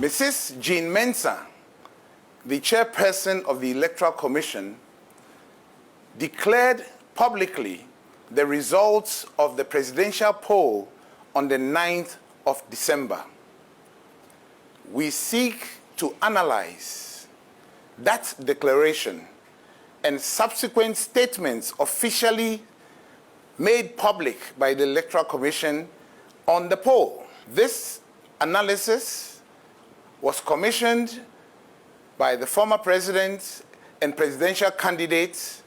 Mrs. Jean Mensah, the chairperson of the Electoral Commission, declared publicly the results of the presidential poll on the 9th of December. We seek to analyze that declaration and subsequent statements officially made public by the Electoral Commission on the poll. This analysis was commissioned by the former president and presidential candidate,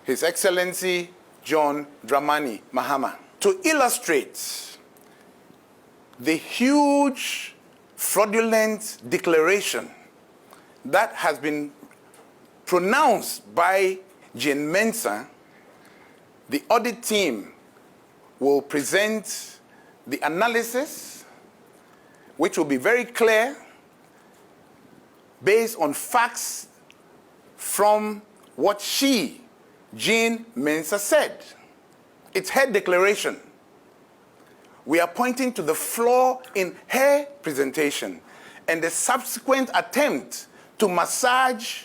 His Excellency John Dramani Mahama, to illustrate the huge fraudulent declaration that has been pronounced by Jean Mensah. The audit team will present the analysis, which will be very clear, based on facts from what she, Jean Mensah, said. It's her declaration. We are pointing to the flaw in her presentation and the subsequent attempt to massage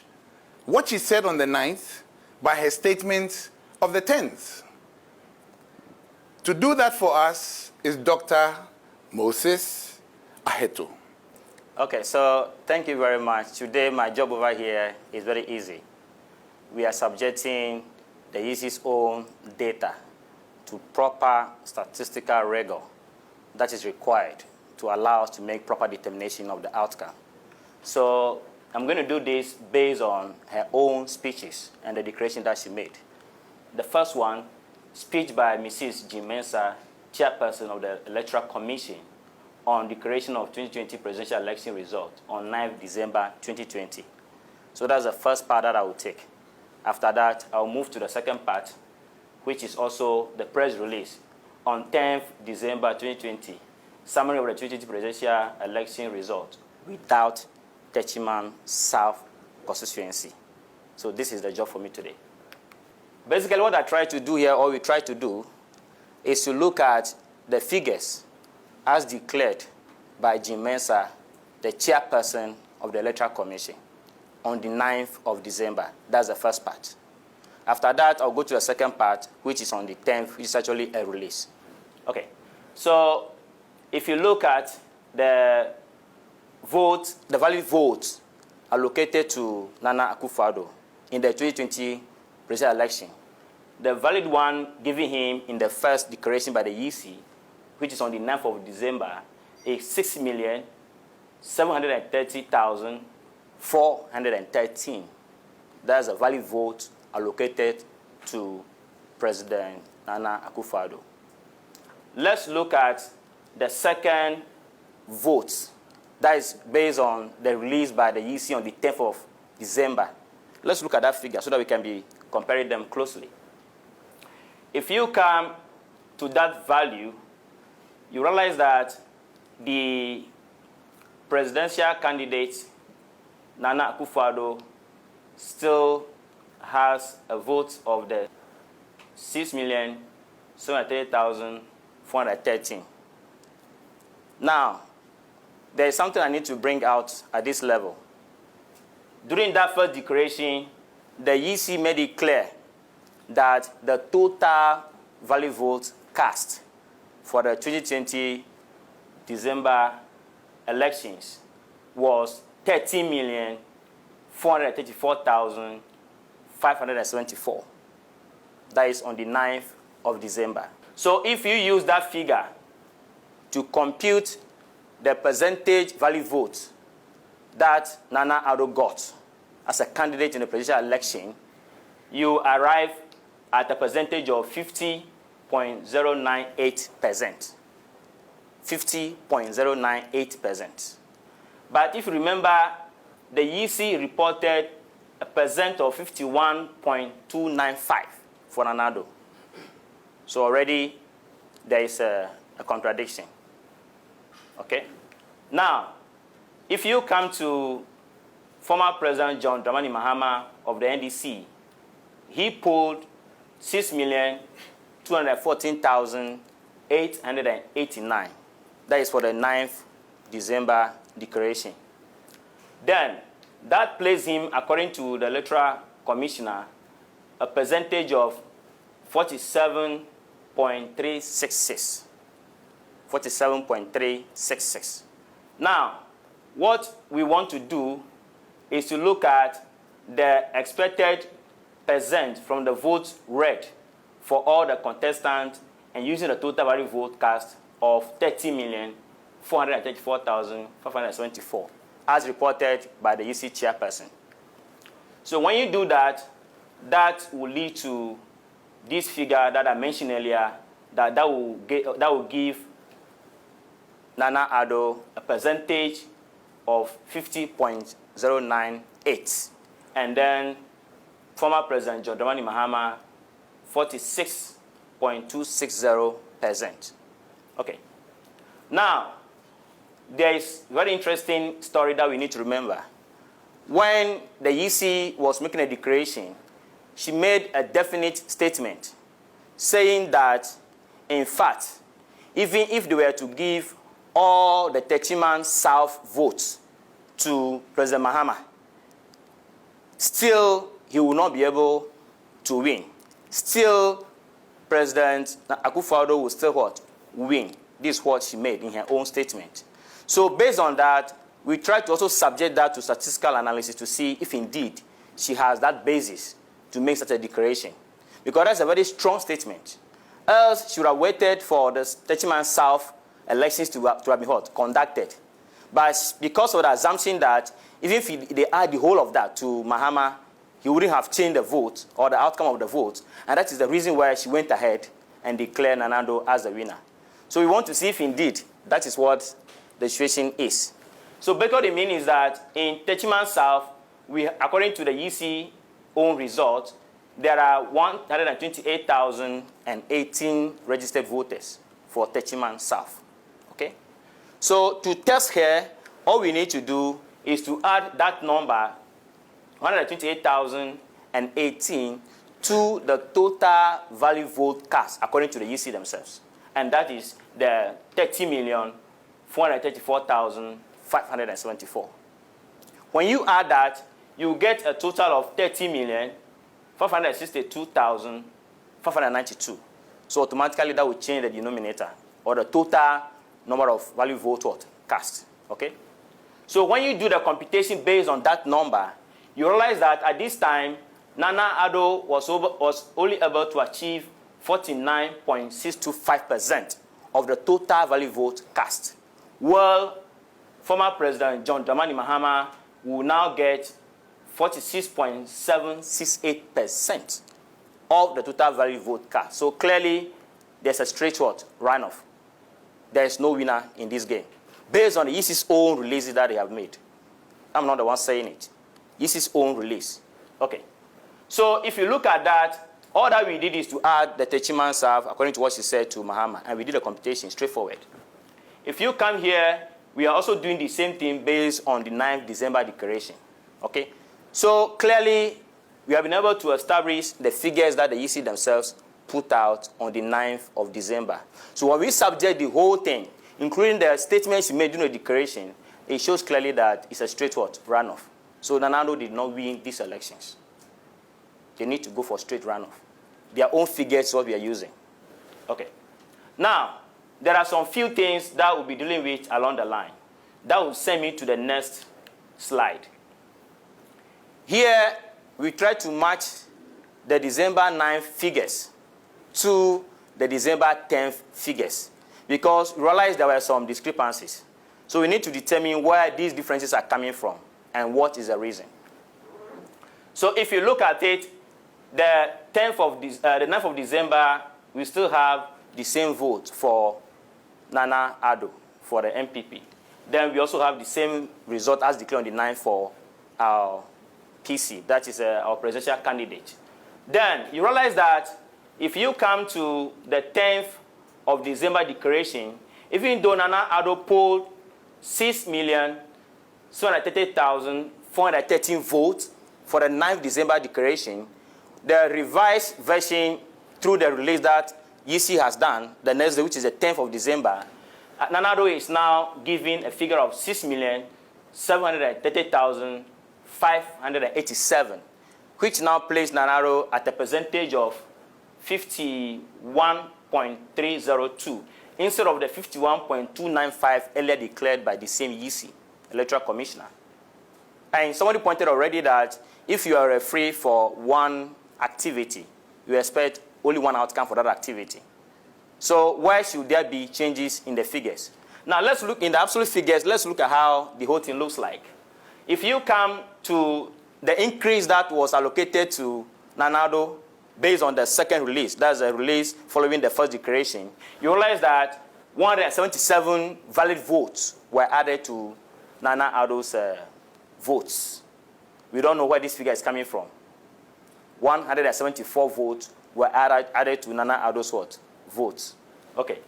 what she said on the 9th by her statement of the 10th. To do that for us is Dr. Moses Aheto. Okay, so thank you very much. Today, my job over here is very easy. We are subjecting the EC's own data to proper statistical rigor that is required to allow us to make proper determination of the outcome. So I'm going to do this based on her own speeches and the declaration that she made. The first one, speech by Mrs. Jean Mensah, chairperson of the Electoral Commission, on declaration of 2020 presidential election result on 9th December 2020. So that's the first part that I will take. After that, I'll move to the second part, which is also the press release on 10th December 2020, summary of the 2020 presidential election result without Techiman South constituency. So this is the job for me today. Basically, what I try to do here, or we try to do, is to look at the figures as declared by Jean Mensah, the chairperson of the Electoral Commission, on the 9th of December. That's the first part. After that, I'll go to the second part, which is on the 10th, which is actually a release. Okay, so if you look at the votes, the valid votes allocated to Nana Akufo-Addo in the 2020 presidential election, the valid one given him in the first declaration by the EC, which is on the 9th of December, is 6,730,413. That's a valid vote allocated to President Nana Akufo-Addo. Let's look at the second vote. That is based on the release by the EC on the 10th of December. Let's look at that figure so that we can be comparing them closely. If you come to that value, you realize that the presidential candidate, Nana Akufo-Addo, still has a vote of the 6,730,413. Now, there is something I need to bring out at this level. During that first declaration, the EC made it clear that the total valid votes cast for the 2020 December elections was 13,434,574. That is on the 9th of December. So if you use that figure to compute the percentage valid votes that Nana Addo got as a candidate in the presidential election, you arrive at a percentage of 50.098%. 50.098%. But if you remember, the EC reported a percent of 51.295 for Nana Addo. So already there is a contradiction. Okay? Now, if you come to former President John Dramani Mahama of the NDC, he polled 6,214,889. That is for the 9th December declaration. Then, that placed him, according to the Electoral Commissioner, a percentage of 47.366. 47.366. Now, what we want to do is to look at the expected percent from the votes read for all the contestants and using the total value vote cast of 30,434,574 as reported by the EC chairperson. So when you do that, that will lead to this figure that I mentioned earlier, that will give Nana Addo a percentage of 50.098, and then former President John Dramani Mahama 46.260%. Okay. Now, there is a very interesting story that we need to remember. When the EC was making a declaration, she made a definite statement saying that, in fact, even if they were to give all the Techiman South votes to President Mahama, still he will not be able to win. Still, President Akufo-Addo will still what? Win. This is what she made in her own statement. So based on that, we try to also subject that to statistical analysis to see if indeed she has that basis to make such a declaration. Because that's a very strong statement. Else, she would have waited for the Techiman South elections to have been conducted. But because of the assumption that even if they add the whole of that to Mahama, he wouldn't have changed the vote or the outcome of the vote. And that is the reason why she went ahead and declared Nana Addo as the winner. So we want to see if indeed that is what the situation is. So basically the meaning is that in Techiman South, according to the EC own results, there are 128,018 registered voters for Techiman South. Okay? So to test here, all we need to do is to add that number, 128,018, to the total value vote cast according to the EC themselves. And that is the 30,434,574. When you add that, you get a total of 30,562,592. So automatically that will change the denominator, or the total number of value vote cast. Okay? So when you do the computation based on that number, you realize that at this time, Nana Addo was only able to achieve 49.625% of the total value vote cast. While former President John Dramani Mahama will now get 46.768% of the total value vote cast. So clearly, there's a straight runoff. There is no winner in this game, based on the EC's own releases that they have made. I'm not the one saying it. EC's own release. Okay. So if you look at that, all that we did is to add the Techiman South according to what she said to Mahama, and we did a computation straightforward. If you come here, we are also doing the same thing based on the 9th December declaration. Okay? So clearly, we have been able to establish the figures that the EC themselves put out on the 9th of December. So when we subject the whole thing, including the statements she made during the declaration, it shows clearly that it's a straight runoff. So Nana Addo did not win these elections. They need to go for straight runoff. Their own figures is what we are using. Okay. Now, there are some few things that we'll be dealing with along the line. That will send me to the next slide. Here, we try to match the December 9th figures to the December 10th figures, because we realized there were some discrepancies. So we need to determine where these differences are coming from and what is the reason. So if you look at it, the 9th of December, we still have the same vote for Nana Addo for the MPP. Then we also have the same result as declared on the 9th for our PC, that is our presidential candidate. Then you realize that if you come to the 10th of December declaration, even though Nana Addo polled 6,730,413 votes for the 9th December declaration, the revised version through the release that EC has done, the next day, which is the 10th of December, Nana Addo is now giving a figure of 6,730,587, which now places Nana Addo at a percentage of 51.302 instead of the 51.295 earlier declared by the same EC, Electoral Commissioner. And somebody pointed already that if you are a referee for one activity, you expect only one outcome for that activity. So why should there be changes in the figures? Now let's look in the absolute figures. Let's look at how the whole thing looks like. If you come to the increase that was allocated to Nana Addo based on the second release, that's a release following the first declaration, you realize that 177 valid votes were added to Nana Addo's votes. We don't know where this figure is coming from. 174 votes were added to Nana Addo's what? Votes. Okay.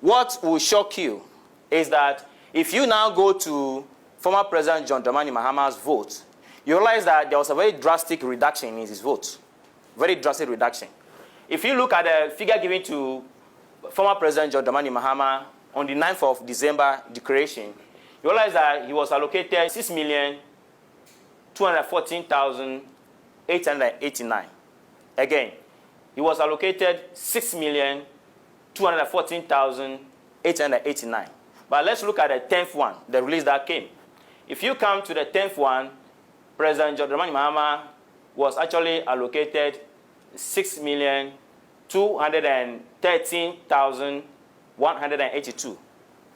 What will shock you is that if you now go to former President John Dramani Mahama's vote, you realize that there was a very drastic reduction in his votes. Very drastic reduction. If you look at the figure given to former President John Dramani Mahama on the 9th of December declaration, you realize that he was allocated 6,214,889. Again, he was allocated 6,214,889. But let's look at the 10th one, the release that came. If you come to the 10th one, President John Dramani Mahama was actually allocated 6,213,182.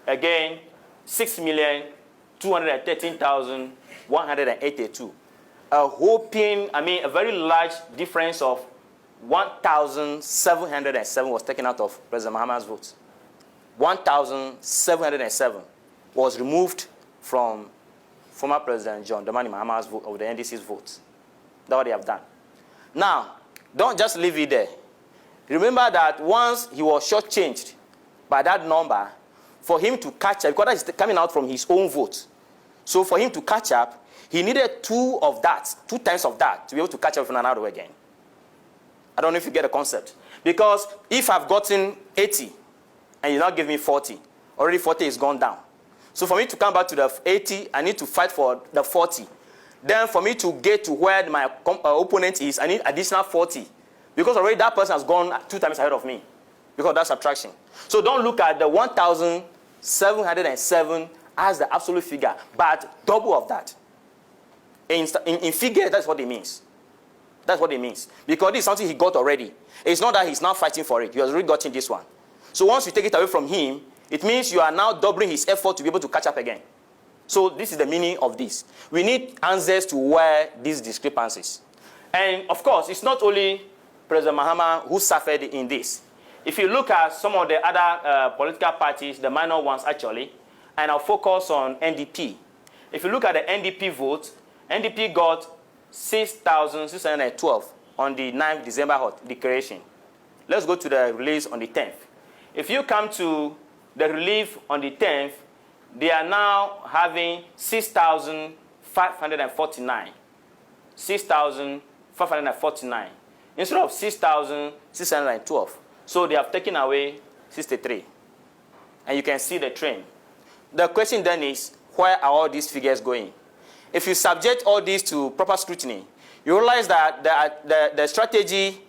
Again, 6,213,182. A very large difference of 1,707 was taken out of President Mahama's votes. 1,707 was removed from former President John Dramani Mahama's vote, of the NDC's votes. That's what they have done. Now, don't just leave it there. Remember that once he was shortchanged by that number, for him to catch up, because that is coming out from his own vote. So for him to catch up, he needed two times of that, to be able to catch up with Nana Addo again. I don't know if you get the concept. Because if I've gotten 80, and you now give me 40, already 40 is gone down. So for me to come back to the 80, I need to fight for the 40. Then for me to get to where my opponent is, I need additional 40. Because already that person has gone 2 times ahead of me. Because that's subtraction. So don't look at the 1,707 as the absolute figure, but double of that. In figure, that's what it means. That's what it means. Because this is something he got already. It's not that he's now fighting for it. He has already gotten this one. So once you take it away from him, it means you are now doubling his effort to be able to catch up again. So this is the meaning of this. We need answers to where these discrepancies. And of course, it's not only President Mahama who suffered in this. If you look at some of the other political parties, the minor ones actually, and I'll focus on NDP. If you look at the NDP vote, NDP got 6,612 on the 9th December declaration. Let's go to the release on the 10th. If you come to the relief on the 10th, they are now having 6,549. 6,549 instead of 6,612. So they have taken away 63. And you can see the trend. The question then is, where are all these figures going? If you subject all these to proper scrutiny, you realize that the strategy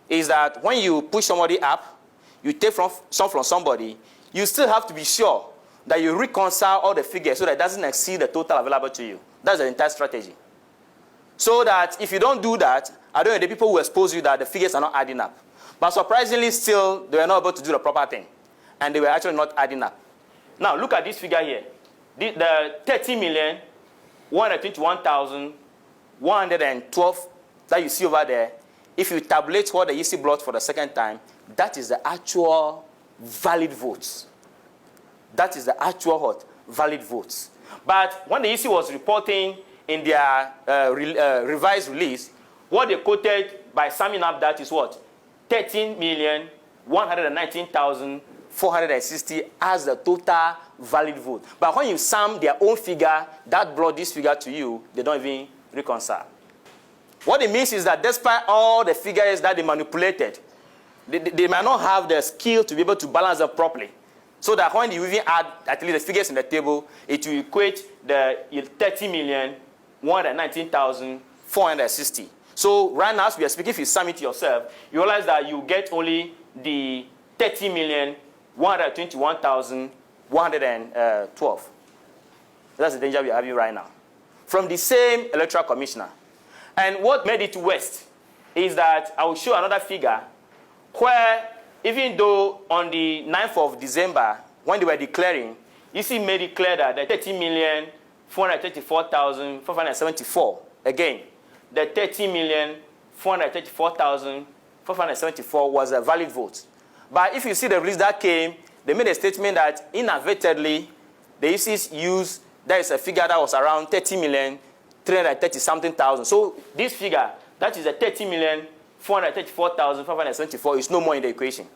is that when you push somebody up, you take some from somebody, you still have to be sure that you reconcile all the figures so that it doesn't exceed the total available to you. That's the entire strategy. So that if you don't do that, I don't know, the people will expose you that the figures are not adding up. But surprisingly still, they were not able to do the proper thing. And they were actually not adding up. Now, look at this figure here. The 30,121,112 that you see over there, if you tabulate what the EC blocked for the second time, that is the actual valid votes. That is the actual valid votes. But when the EC was reporting in their revised release, what they quoted by summing up that is what? 13,119,460 as the total valid vote. But when you sum their own figure, that brought this figure to you, they don't even reconcile. What it means is that despite all the figures that they manipulated, they might not have the skill to be able to balance them properly. So that when you even add at least the figures in the table, it will equate the 30,119,460. So right now, as we are speaking, if you sum it yourself, you realize that you get only the 30,121,112. That's the danger we are having right now. From the same electoral commissioner. And what made it worse is that I will show another figure where even though on the 9th of December, when they were declaring, EC made it clear that the 30,434,574, again, the 30,434,574 was a valid vote. But if you see the release that came, they made a statement that inadvertently, the ECs used, that is a figure that was around 30,330-something thousand. So this figure, that is the 30,434,574, is no more in the equation.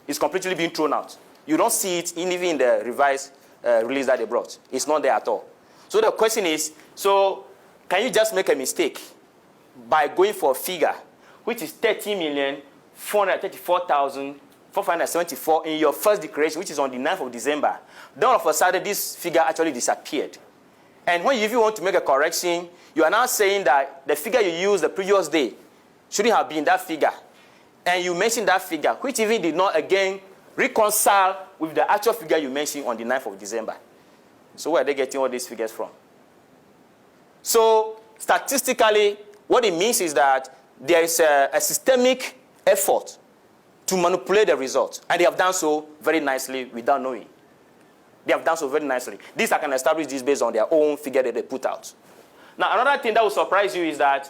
It's completely being thrown out. You don't see it even in the revised release that they brought. It's not there at all. So the question is, so can you just make a mistake by going for a figure which is 30,434,574 in your first declaration, which is on the 9th of December? Then all of a sudden, this figure actually disappeared. And when you even want to make a correction, you are now saying that the figure you used the previous day shouldn't have been that figure. And you mentioned that figure, which even did not, again, reconcile with the actual figure you mentioned on the 9th of December. So where are they getting all these figures from? So statistically, what it means is that there is a systemic effort to manipulate the results. And they have done so very nicely without knowing. They have done so very nicely. This I can establish this based on their own figure that they put out. Now, another thing that will surprise you is that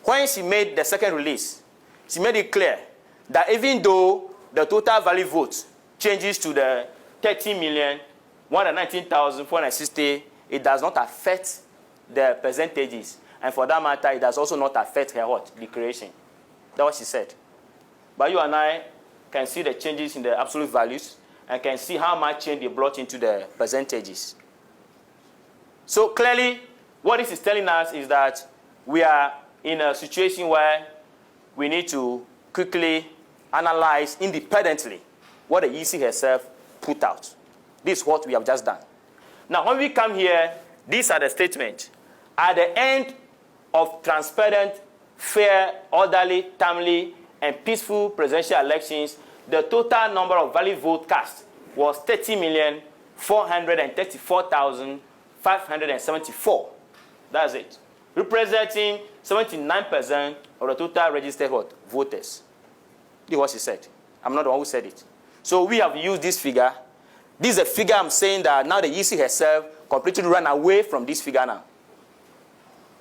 when she made the second release, she made it clear that even though the total valid votes changes to the 30,119,460, it does not affect the percentages. And for that matter, it does also not affect her what? Declaration. That's what she said. But you and I can see the changes in the absolute values and can see how much change they brought into the percentages. So clearly, what this is telling us is that we are in a situation where we need to quickly analyze independently what the EC herself put out. This is what we have just done. Now, when we come here, these are the statements. At the end of transparent, fair, orderly, timely, and peaceful presidential elections, the total number of valid vote cast was 30,434,574. That's it. Representing 79% of the total registered voters. This is what she said. I'm not the one who said it. So we have used this figure. This is a figure I'm saying that now the EC herself completely ran away from this figure now.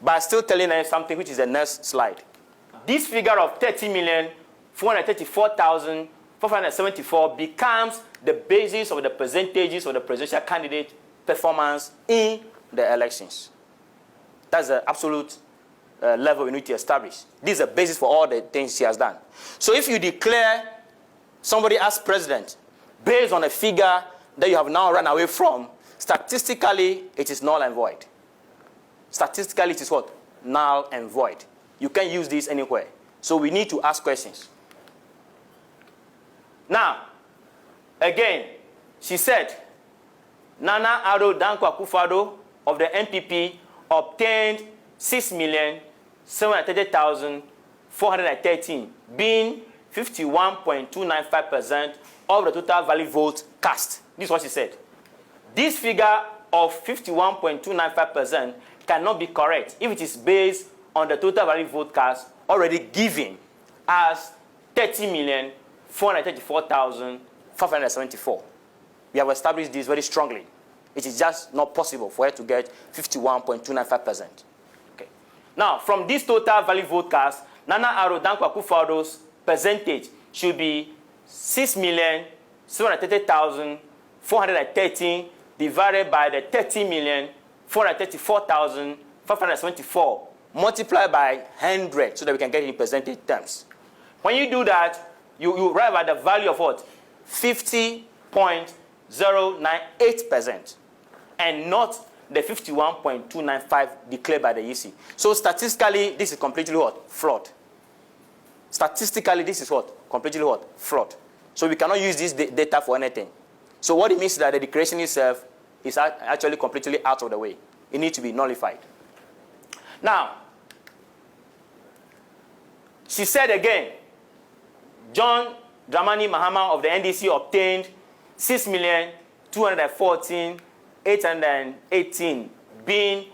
But still telling us something, which is the next slide. This figure of 30,434,574 becomes the basis of the percentages of the presidential candidate performance in the elections. That's the absolute level we need to establish. This is the basis for all the things she has done. So if you declare somebody as president based on a figure that you have now run away from, statistically, it is null and void. Statistically, it is what? Null and void. You can't use this anywhere. So we need to ask questions. Now, again, she said, Nana Addo Dankwa Akufo-Addo of the NPP obtained 6,730,413, being 51.295% of the total valid votes cast. This is what she said. This figure of 51.295% cannot be correct if it is based on the total valid vote cast already given as 30,434,574. We have established this very strongly. It is just not possible for her to get 51.295%. Okay. Now, from this total valid vote cast, Nana Addo Dankwa Akufo-Addo's percentage should be 6,730,413 divided by the 30,434,574 multiplied by 100 so that we can get it in percentage terms. When you do that, you arrive at the value of what? 50.098% and not the 51.295 declared by the EC. So statistically, this is completely what? Flawed. Statistically, this is what? Completely what? Flawed. So we cannot use this data for anything. So what it means is that the declaration itself is actually completely out of the way. It needs to be nullified. Now, she said again, John Dramani Mahama of the NDC obtained 6,214,818, being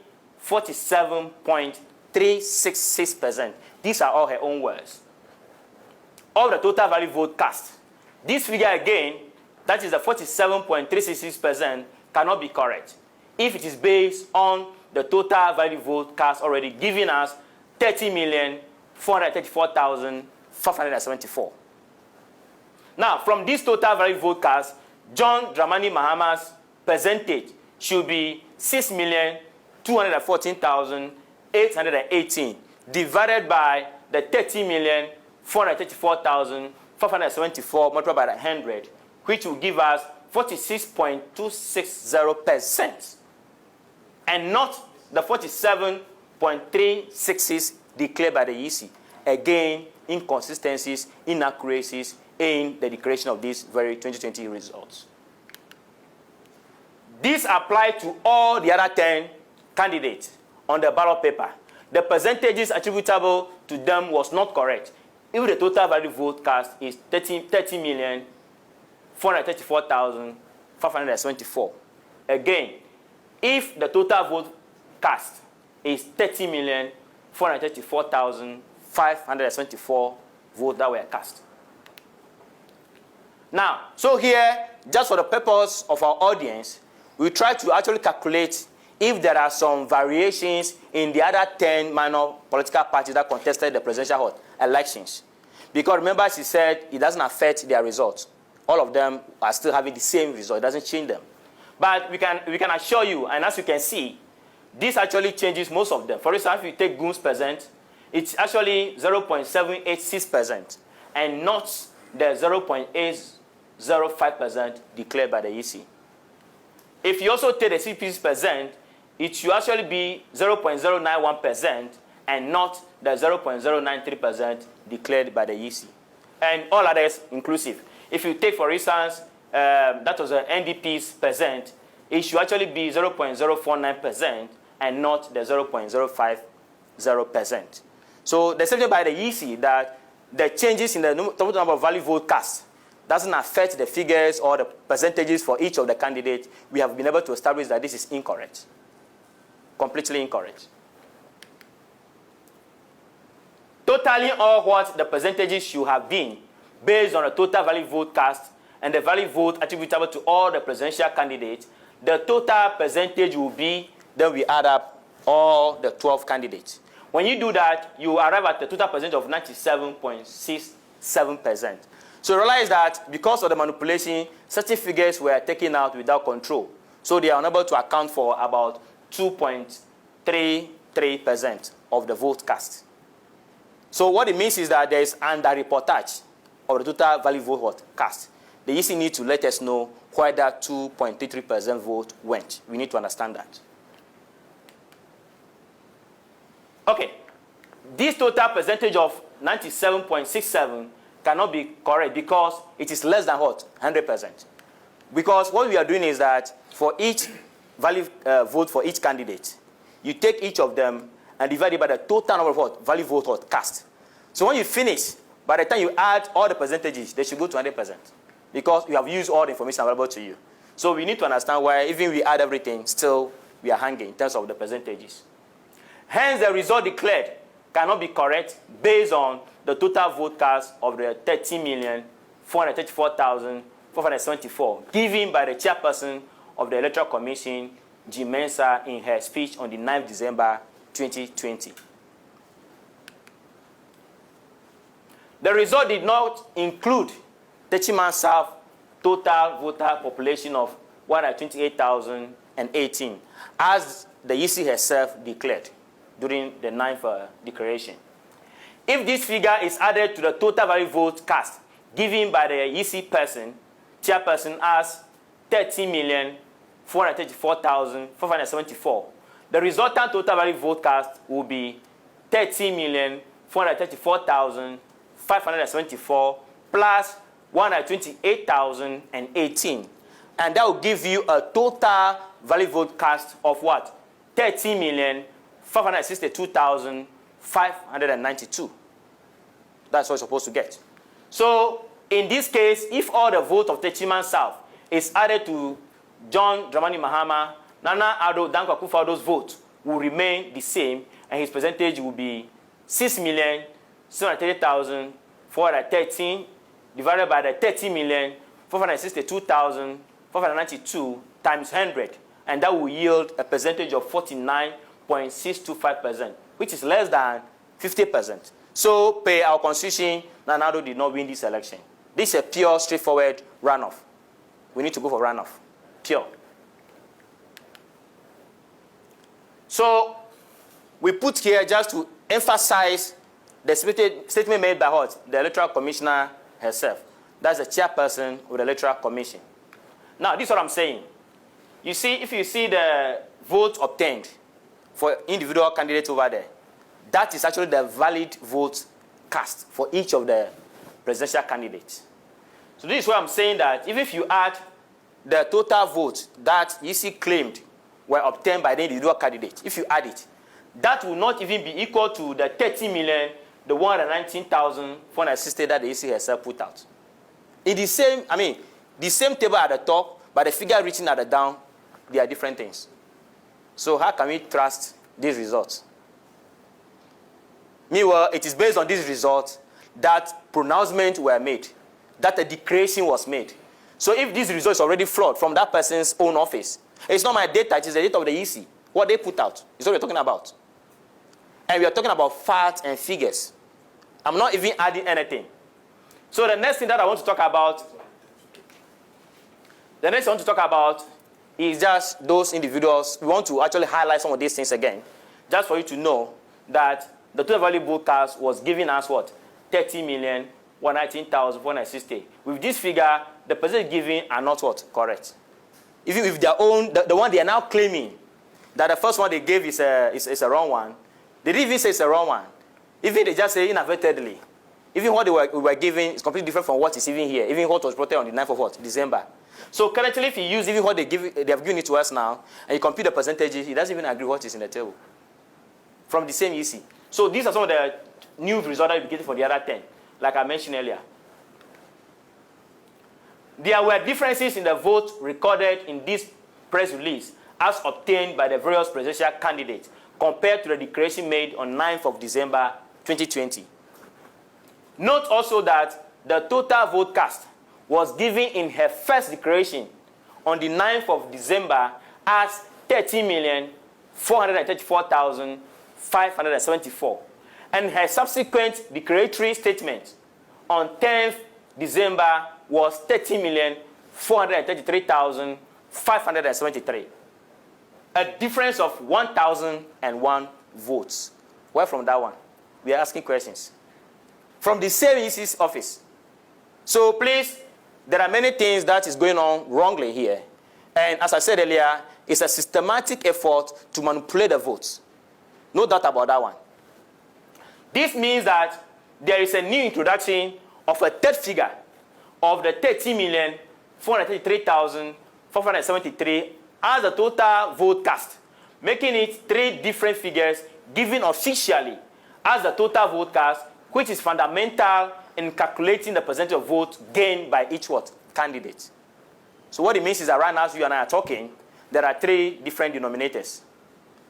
47.366%. These are all her own words. Of the total valid vote cast. This figure again, that is the 47.366%, cannot be correct if it is based on the total valid vote cast already giving us 30,434,574. Now, from this total valid vote cast, John Dramani Mahama's percentage should be 6,214,818 divided by the 30,434,574 multiplied by 100, which will give us 46.260%, and not the 47.366 declared by the EC. Again, inconsistencies, inaccuracies in the declaration of these very 2020 results. This applied to all the other 10 candidates on the ballot paper. The percentages attributable to them was not correct. If the total valid vote cast is 30,434,574. Again, if the total vote cast is 30,434,574 votes that were cast. Now, so here, just for the purpose of our audience, we try to actually calculate if there are some variations in the other 10 minor political parties that contested the presidential elections. Because remember, she said it doesn't affect their results. All of them are still having the same result. It doesn't change them. But we can assure you, and as you can see, this actually changes most of them. For instance, if you take Goom's percent, it's actually 0.786% and not the 0.805% declared by the EC. If you also take the CP's percent, it should actually be 0.091% and not the 0.093% declared by the EC. And all others inclusive. If you take, for instance, that was the NDP's percent, it should actually be 0.049% and not the 0.050%. So the statement by the EC that the changes in the total number of valid vote cast doesn't affect the figures or the percentages for each of the candidates. We have been able to establish that this is incorrect. Completely incorrect. Totaling all what the percentages should have been based on the total valid vote cast and the valid vote attributable to all the presidential candidates, the total percentage will be, then we add up all the 12 candidates. When you do that, you arrive at the total percentage of 97.67%. So realize that because of the manipulation, certain figures were taken out without control. So they are unable to account for about 2.33% of the vote cast. So what it means is that there is under-reportage of the total valid vote cast. The EC needs to let us know where that 2.33% vote went. We need to understand that. Okay. This total percentage of 97.67 cannot be correct because it is less than what? 100%. Because what we are doing is that for each valid vote for each candidate, you take each of them and divide it by the total number of what? Valid vote cast. So when you finish, by the time you add all the percentages, they should go to 100% because you have used all the information available to you. So we need to understand why even we add everything, still we are hanging in terms of the percentages. Hence, the result declared cannot be correct based on the total vote cast of the 30,434,474 given by the chairperson of the Electoral Commission, G. Mensah, in her speech on the 9th December 2020. The result did not include Techiman South total voter population of 128,018, as the EC herself declared during the 9th declaration. If this figure is added to the total valid vote cast given by the EC chairperson as 30,434,574, the resultant total valid vote cast will be 30,434,574 plus 128,018. And that will give you a total valid vote cast of what? 30,562,592. That's what you're supposed to get. So in this case, if all the vote of Techiman South is added to John Dramani Mahama, Nana Addo Dankwa Akufo-Addo's vote will remain the same, and his percentage will be 6,730,413 divided by the 30,462,592 times 100, and that will yield a percentage of 49.625%, which is less than 50%. So, per our constitution, Nana Addo did not win this election. This is a pure, straightforward runoff. We need to go for runoff. Pure. So, we put here just to emphasize the statement made by what? The Electoral Commissioner herself. That's the chairperson of the Electoral Commission. Now, this is what I'm saying. You see, if you see the vote obtained for individual candidates over there, that is actually the valid vote cast for each of the presidential candidates. So this is why I'm saying that even if you add the total votes that EC claimed were obtained by the individual candidate, if you add it, that will not even be equal to the 119,460 that the EC herself put out. In the same, the same table at the top, but the figure written at the down, they are different things. So how can we trust these results? Meanwhile, it is based on these results that pronouncements were made, that a declaration was made. So if this result is already flawed from that person's own office, it's not my data, it is the data of the EC. What they put out is what we're talking about. And we are talking about facts and figures. I'm not even adding anything. So the next thing that I want to talk about, is just those individuals. We want to actually highlight some of these things again, just for you to know that the total value vote cast was giving us what? 30,119,460. With this figure, the percentage given are not what? Correct. Even with their own, the one they are now claiming that the first one they gave is a wrong one, they didn't even say it's a wrong one. Even they just say inadvertently. Even what we were giving is completely different from what is even here. Even what was reported on the 9th of what? December. So currently, if you use even what they have given it to us now, and you compute the percentages, it doesn't even agree what is in the table from the same EC. So these are some of the new results that we get for the other 10, like I mentioned earlier. There were differences in the vote recorded in this press release as obtained by the various presidential candidates compared to the declaration made on 9th of December 2020. Note also that the total vote cast was given in her first declaration on the 9th of December as 30,434,574, and her subsequent declaratory statement on 10th December was 30,433,573. A difference of 1,001 votes. Where from that one? We are asking questions. From the same EC's office. So please, there are many things that is going on wrongly here. And as I said earlier, it's a systematic effort to manipulate the votes. No doubt about that one. This means that there is a new introduction of a third figure of the 30,433,573 as the total vote cast, making it 3 different figures given officially as the total vote cast, which is fundamental in calculating the percentage of votes gained by each candidate. So what it means is that right now, as you and I are talking, there are 3 different denominators.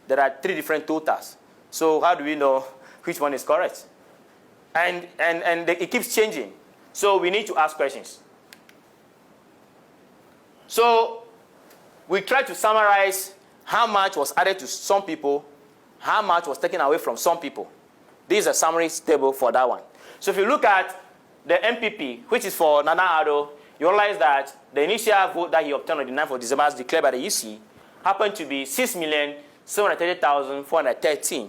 There are 3 different totals. So how do we know which one is correct? And it keeps changing. So we need to ask questions. So we try to summarize how much was added to some people, how much was taken away from some people. This is a summary table for that one. So if you look at the MPP, which is for Nana Addo, you realize that the initial vote that he obtained on the 9th of December as declared by the EC happened to be 6,730,413.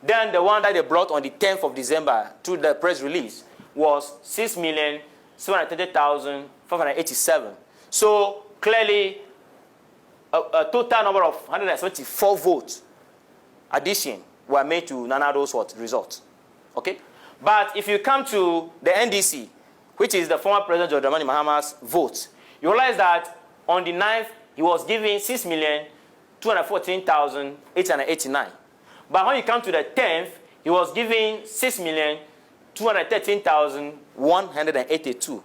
Then the one that they brought on the 10th of December through the press release was 6,730,587. So clearly, a total number of 174 votes addition were made to Nana Addo's result. Okay? But if you come to the NDC, which is the former President John Dramani Mahama's vote, you realize that on the 9th, he was given 6,214,889. But when you come to the 10th, he was given 6,213,182,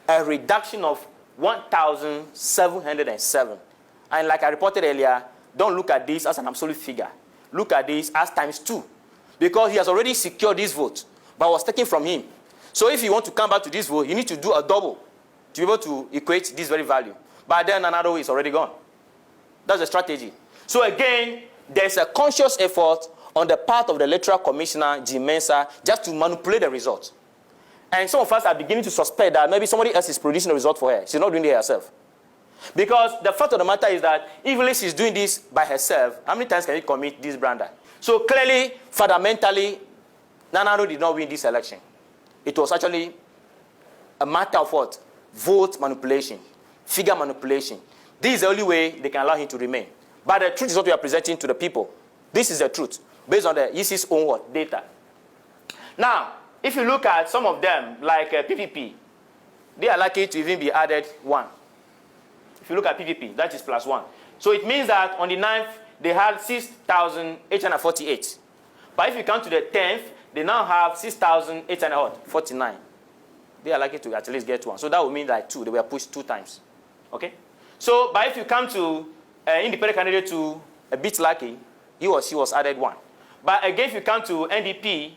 a reduction of 1,707. And like I reported earlier, don't look at this as an absolute figure. Look at this as times 2. Because he has already secured this vote, but was taken from him. So if you want to come back to this vote, you need to do a double to be able to equate this very value. But then another is already gone. That's the strategy. So again, there's a conscious effort on the part of the electoral commissioner, Jim Mensah, just to manipulate the result. And some of us are beginning to suspect that maybe somebody else is producing the result for her. She's not doing it herself. Because the fact of the matter is that even if she's doing this by herself, how many times can you commit this brander? So clearly, fundamentally, Nana Addo did not win this election. It was actually a matter of what? Vote manipulation, figure manipulation. This is the only way they can allow him to remain. But the truth is what we are presenting to the people. This is the truth, based on the EC's own what? Data. Now, if you look at some of them, like PPP, they are likely to even be added 1. If you look at PPP, that is +1. So it means that on the 9th, they had 6,848. But if you come to the 10th, they now have 6,849. They are likely to at least get 1. So that would mean like 2. They were pushed 2 times. Okay? So, but if you come to independent candidate to a bit lucky, he or she was added 1. But again, if you come to NDP,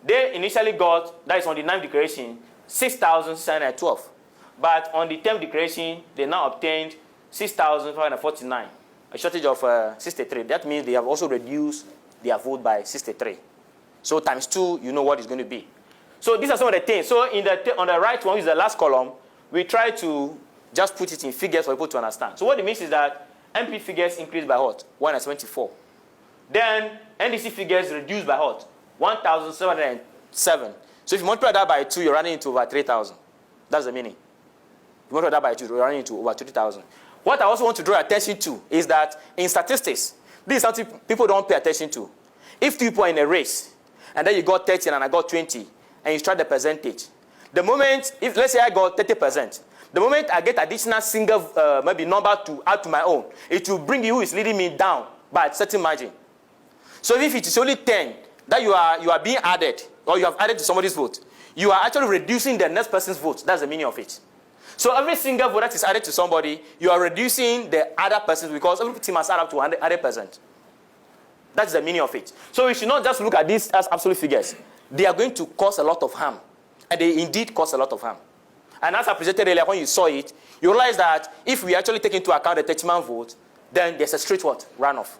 they initially got, that is on the 9th declaration, 6,612. But on the 10th declaration, they now obtained 6,549, a shortage of 63. That means they have also reduced their vote by 63. So times 2, you know what it's going to be. So these are some of the things. So on the right one, which is the last column, we try to just put it in figures for people to understand. So what it means is that MP figures increased by what? 174. Then NDC figures reduced by what? 1,707. So if you multiply that by 2, you're running into over 3,000. That's the meaning. If you multiply that by 2, you're running into over 3,000. What I also want to draw attention to is that in statistics, this is something people don't pay attention to. If 2 people are in a race, and then you got 30 and I got 20, and you try the percentage, the moment, if let's say I got 30%, the moment I get additional single maybe number to add to my own, it will bring you who is leading me down by a certain margin. So if it is only 10 that you are being added, or you have added to somebody's vote, you are actually reducing the next person's vote. That's the meaning of it. So every single vote that is added to somebody, you are reducing the other person because every team must add up to 100%. That's the meaning of it. So we should not just look at this as absolute figures. They are going to cause a lot of harm. And they indeed cause a lot of harm. And as I presented earlier, when you saw it, you realize that if we actually take into account the 30-man vote, then there's a straight what? Runoff.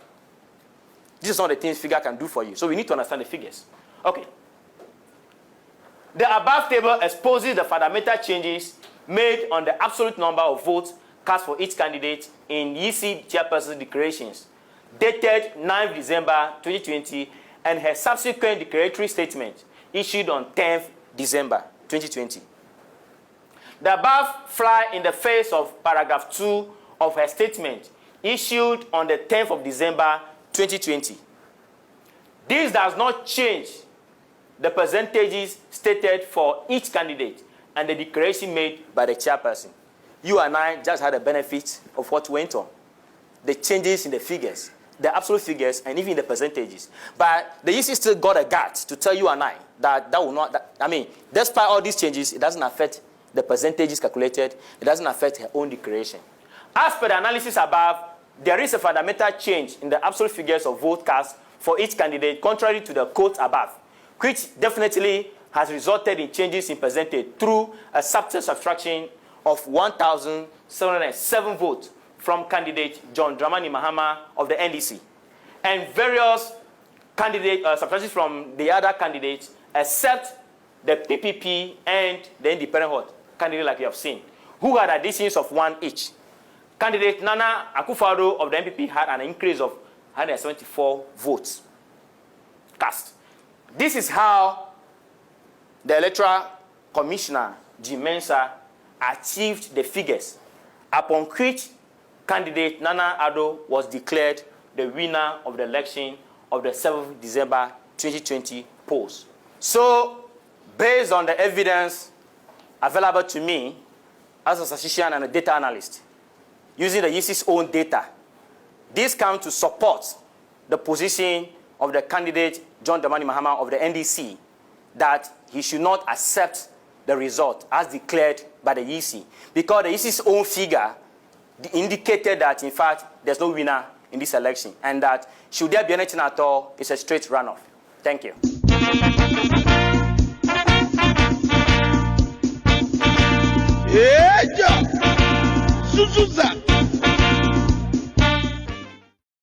This is not the things figure can do for you. So we need to understand the figures. Okay. The above table exposes the fundamental changes made on the absolute number of votes cast for each candidate in EC chairperson's declarations, dated 9th December 2020, and her subsequent declaratory statement issued on 10th December 2020. The above fly in the face of paragraph 2 of her statement issued on the 10th of December 2020. This does not change the percentages stated for each candidate and the declaration made by the chairperson. You and I just had the benefit of what went on. The changes in the figures, the absolute figures, and even the percentages. But the EC still got a guts to tell you and I that will not, despite all these changes, it doesn't affect the percentages calculated, it doesn't affect her own declaration. As per the analysis above, there is a fundamental change in the absolute figures of vote cast for each candidate, contrary to the quote above, which definitely has resulted in changes in percentage through a subtle subtraction of 1,707 votes from candidate John Dramani Mahama of the NDC, and various subtractions from the other candidates, except the PPP and the independent candidate, like you have seen, who had additions of 1 each. Candidate Nana Akufo-Addo of the NPP had an increase of 174 votes cast. This is how the electoral commissioner, Jim Mensah, achieved the figures upon which candidate Nana Addo was declared the winner of the election of the 7th December 2020 polls. So, based on the evidence available to me as a statistician and a data analyst, using the EC's own data. This comes to support the position of the candidate, John Dramani Mahama of the NDC, that he should not accept the result as declared by the EC, because the EC's own figure indicated that, in fact, there's no winner in this election, and that should there be anything at all, it's a straight runoff. Thank you.